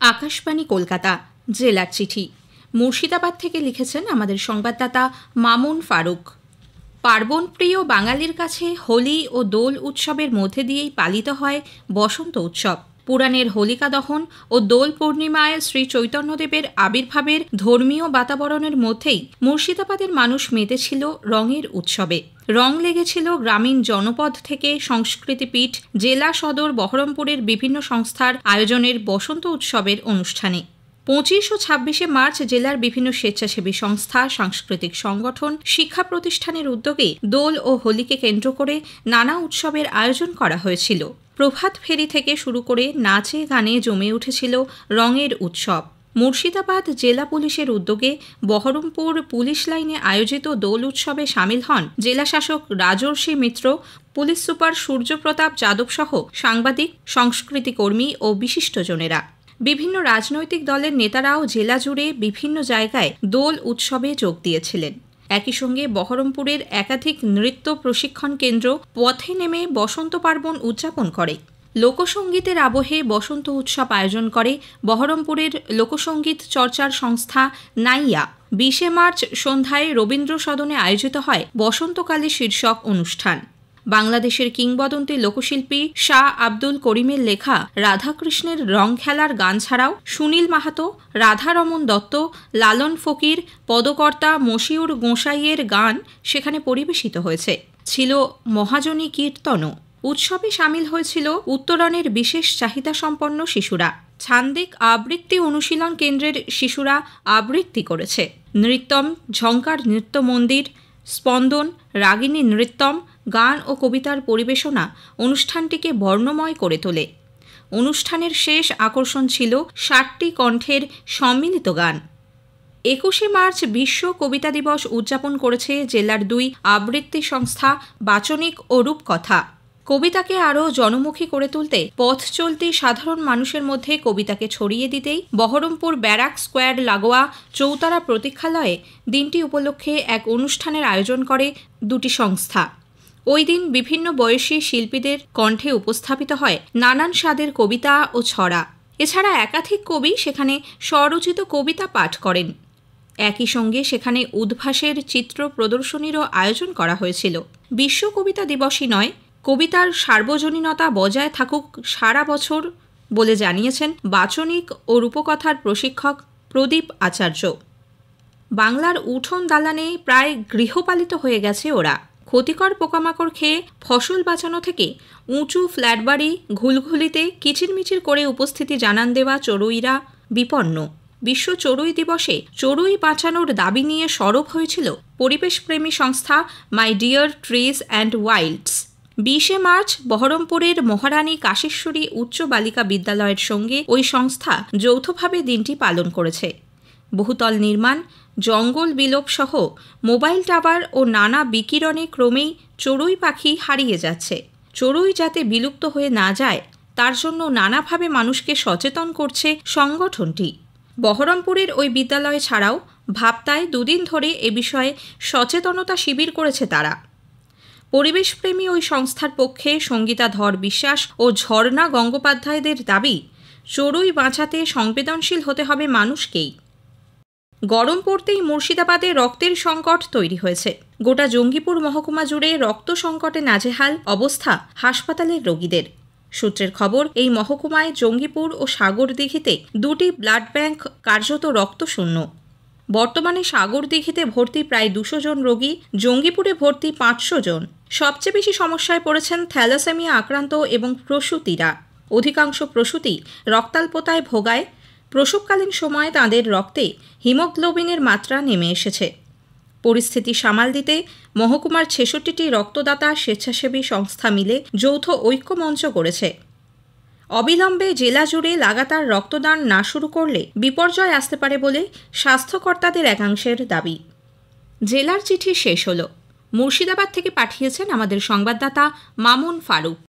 আকাশবাণী কলকাতা জেলার চিঠি মুর্শিদাবাদ থেকে লিখেছেন আমাদের সংবাদদাতা মামুন ফারুক। পার্বণপ্রিয় বাঙালির কাছে হোলি ও দোল উৎসবের মধ্যে দিয়েই পালিত হয় বসন্ত উৎসব। পুরাণের হোলিকা দহন ও দোল পূর্ণিমায় শ্রী চৈতন্যদেবের আবির্ভাবের ধর্মীয় বাতাবরণের মধ্যেই মুর্শিদাবাদের মানুষ মেতেছিল রঙের উৎসবে। রং লেগেছিল গ্রামীণ জনপদ থেকে সংস্কৃতিপীঠ, জেলা সদর বহরমপুরের বিভিন্ন সংস্থার আয়োজনের বসন্ত উৎসবের অনুষ্ঠানে। 25 ও 26 মার্চ জেলার বিভিন্ন স্বেচ্ছাসেবী সংস্থা, সাংস্কৃতিক সংগঠন, শিক্ষা প্রতিষ্ঠানের উদ্যোগে দোল ও হোলিকে কেন্দ্র করে নানা উৎসবের আয়োজন করা হয়েছিল। প্রভাত ফেরি থেকে শুরু করে নাচে গানে জমে উঠেছিল রঙের উৎসব। মুর্শিদাবাদ জেলা পুলিশের উদ্যোগে বহরমপুর পুলিশ লাইনে আয়োজিত দোল উৎসবে সামিল হন জেলাশাসক রাজর্ষি মিত্র, পুলিশ সুপার সূর্যপ্রতাপ যাদব সহ সাংবাদিক, সংস্কৃতিকর্মী ও বিশিষ্টজনেরা। বিভিন্ন রাজনৈতিক দলের নেতারাও জেলা জুড়ে বিভিন্ন জায়গায় দোল উৎসবে যোগ দিয়েছিলেন। একই সঙ্গে বহরমপুরের একাধিক নৃত্য প্রশিক্ষণ কেন্দ্র পথে নেমে বসন্ত পার্বণ উদযাপন করে। লোকসঙ্গীতের আবহে বসন্ত উৎসব আয়োজন করে বহরমপুরের লোকসঙ্গীত চর্চার সংস্থা নাইয়া। 20 মার্চ সন্ধ্যায় রবীন্দ্র সদনে আয়োজিত হয় বসন্তকালে শীর্ষক অনুষ্ঠান। বাংলাদেশের কিংবদন্তি লোকশিল্পী শাহ আব্দুল করিমের লেখা রাধাকৃষ্ণের রং খেলার গান ছাড়াও সুনীল মাহাতো, রাধারমন দত্ত, লালন ফকির, পদকর্তা মশিউর গোঁসাইয়ের গান সেখানে পরিবেশিত হয়েছে। ছিল মহাজনী কীর্তনও। উৎসবে সামিল হয়েছিল উত্তরণের বিশেষ চাহিদাসম্পন্ন শিশুরা। ছান্দিক আবৃত্তি অনুশীলন কেন্দ্রের শিশুরা আবৃত্তি করেছে। নৃত্যম, ঝঙ্কার নৃত্য মন্দির, স্পন্দন, রাগিনী নৃত্যম, গান ও কবিতার পরিবেশনা অনুষ্ঠানটিকে বর্ণময় করে তোলে। অনুষ্ঠানের শেষ আকর্ষণ ছিল 60টি কণ্ঠের সম্মিলিত গান। 21 মার্চ বিশ্ব কবিতা দিবস উদযাপন করেছে জেলার 2 আবৃত্তি সংস্থা বাচনিক ও রূপকথা। কবিতাকে আরও জনমুখী করে তুলতে, পথ চলতি সাধারণ মানুষের মধ্যে কবিতাকে ছড়িয়ে দিতেই বহরমপুর ব্যারাক স্কোয়ার লাগোয়া চৌতারা প্রতীক্ষালয়ে দিনটি উপলক্ষে এক অনুষ্ঠানের আয়োজন করে 2টি সংস্থা। ওই দিন বিভিন্ন বয়সী শিল্পীদের কণ্ঠে উপস্থাপিত হয় নানান স্বাদের কবিতা ও ছড়া। এছাড়া একাধিক কবি সেখানে স্বরচিত কবিতা পাঠ করেন। একই সঙ্গে সেখানে উদ্ভাসের চিত্র প্রদর্শনীরও আয়োজন করা হয়েছিল। বিশ্ব কবিতা দিবসই নয়, কবিতার সার্বজনীনতা বজায় থাকুক সারা বছর বলে জানিয়েছেন বাচনিক ও রূপকথার প্রশিক্ষক প্রদীপ আচার্য। বাংলার উঠোন দালানে প্রায় গৃহপালিত হয়ে গেছে ওরা। ক্ষতিকর পোকামাকড় খেয়ে ফসল বাঁচানো থেকে উঁচু ফ্ল্যাটবাড়ি ঘুলঘুলিতে কিচিরমিচির করে উপস্থিতি জানান দেওয়া চড়ুইরা বিপন্ন। বিশ্ব চড়ুই দিবসে চড়ুই বাঁচানোর দাবি নিয়ে সরব হয়েছিল পরিবেশপ্রেমী সংস্থা my dear trees and wilds. 20 March বহরমপুরের মহারানী কাশেশ্বরী উচ্চ বালিকা বিদ্যালয়ের সঙ্গে ওই সংস্থা যৌথভাবে দিনটি পালন করেছে। বহুতল নির্মাণ, জঙ্গল বিলোপ সহ মোবাইল টাওয়ার ও নানা বিকিরণে ক্রমেই চড়ুই পাখি হারিয়ে যাচ্ছে। চড়ুই যাতে বিলুপ্ত হয়ে না যায় তার জন্য নানাভাবে মানুষকে সচেতন করছে সংগঠনটি। বহরমপুরের ওই বিদ্যালয় ছাড়াও ভাবতায় 2 দিন ধরে এ বিষয়ে সচেতনতা শিবির করেছে তারা। পরিবেশপ্রেমী ওই সংস্থার পক্ষে সঙ্গীতা ধর বিশ্বাস ও ঝর্ণা গঙ্গোপাধ্যায়দের দাবি, চড়ুই বাঁচাতে সংবেদনশীল হতে হবে মানুষকেই। গরম পড়তেই মুর্শিদাবাদে রক্তের সংকট তৈরি হয়েছে। গোটা জঙ্গিপুর মহকুমা জুড়ে রক্ত সংকটে নাজেহাল অবস্থা হাসপাতালের রোগীদের। সূত্রের খবর, এই মহকুমায় জঙ্গিপুর ও সাগরদিঘিতে 2টি ব্লাড ব্যাংক কার্যত রক্তশূন্য। বর্তমানে সাগরদিঘিতে ভর্তি প্রায় 200 জন রোগী, জঙ্গিপুরে ভর্তি 500 জন। সবচেয়ে বেশি সমস্যায় পড়েছেন থ্যালাসেমিয়া আক্রান্ত এবং প্রসূতিরা। অধিকাংশ প্রসূতি রক্তাল্পতায় ভোগায়। প্রসবকালীন সময়ে তাঁদের রক্তে হিমোগ্লোবিনের মাত্রা নেমে এসেছে। পরিস্থিতি সামাল দিতে মহকুমার 66টি রক্তদাতা স্বেচ্ছাসেবী সংস্থা মিলে যৌথ ঐক্য মঞ্চ গড়েছে। অবিলম্বে জেলা জুড়ে লাগাতার রক্তদান না শুরু করলে বিপর্যয় আসতে পারে বলে স্বাস্থ্যকর্তাদের একাংশের দাবি। জেলার চিঠি শেষ হলো। মুর্শিদাবাদ থেকে পাঠিয়েছেন আমাদের সংবাদদাতা মামুন ফারুক।